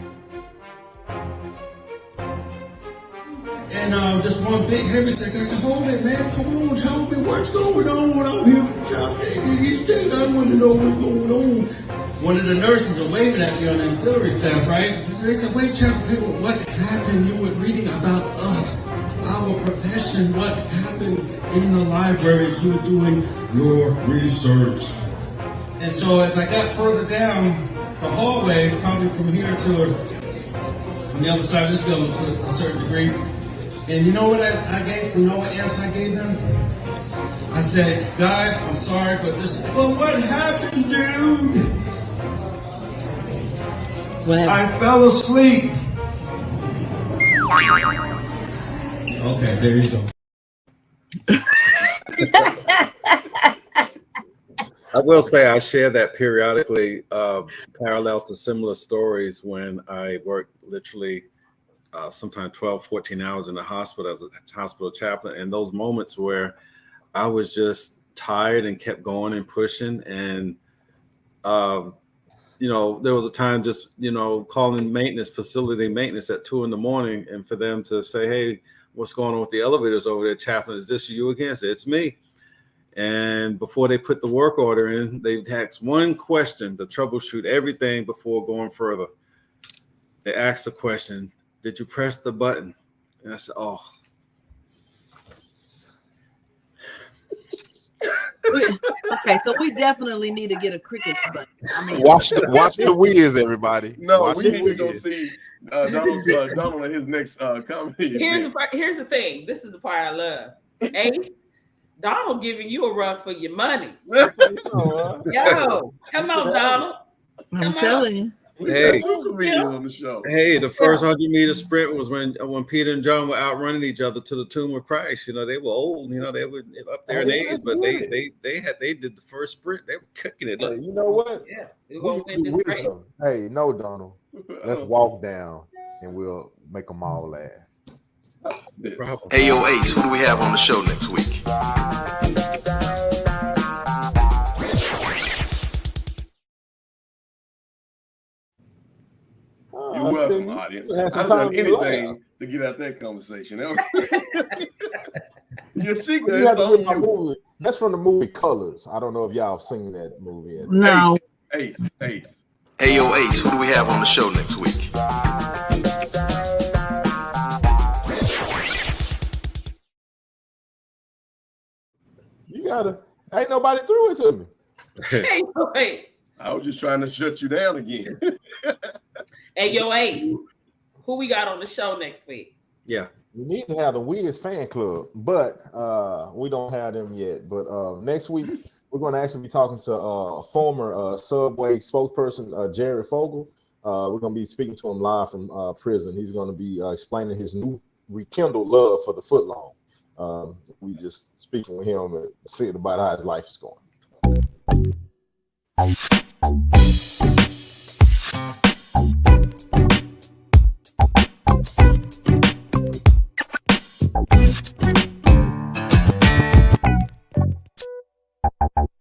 And just one big heavy said, I said, hold it, man. Come on, tell me what's going on out here. Child each day, I want to know what's going on. One of the nurses are waving at me on the auxiliary staff, right? So they said, wait, Chaplain, what happened? You were reading about us, our profession. What happened in the library? You were doing your research. And so as I got further down the hallway, probably from here to on the other side of this building to a certain degree, and you know what I gave? You know what answer I gave them? I said, guys, I'm sorry, but well, what happened, dude? I fell asleep. Okay, there you go. I will say I share that periodically, parallel to similar stories when I worked literally sometimes 12, 14 hours in the hospital as a hospital chaplain. And those moments where I was just tired and kept going and pushing. And, there was a time just, calling facility maintenance at 2 a.m. and for them to say, hey, what's going on with the elevators over there, chaplain? Is this you again? I said, it's me. And before they put the work order in, they asked one question to troubleshoot everything before going further. They asked the question, did you press the button? And I said, oh. Okay, so we definitely need to get a cricket button. I mean, watch the Wiz, everybody. No, we need to go see Donald in his next comedy. Here's the thing. This is the part I love. Ace, Donald giving you a run for your money. Yo, come on, Donald. I'm telling you. Hey, on the show. Hey, the first 100-meter sprint was when Peter and John were outrunning each other to the tomb of Christ. They were old. They were up there in age, but they did the first sprint. They were cooking it up. You know what? Yeah, hey, no, Donald. Let's walk down and we'll make them all laugh. Hey, yo, Ace, who do we have on the show next week? You're welcome, audience. I've done anything to get out that conversation. That's from the movie Colors. I don't know if y'all have seen that movie yet. No. Ace. Hey, yo, Ace, who do we have on the show next week? Ain't nobody threw it to me. Hey, yo, Ace. I was just trying to shut you down again. Hey, yo, Ace, who we got on the show next week? Yeah. We need to have the Wiz fan club, but we don't have them yet. But next week we're going to actually be talking to a former Subway spokesperson, Jared Fogle. We're going to be speaking to him live from prison. He's going to be explaining his new rekindled love for the footlong. We just speaking with him and seeing about how his life is going.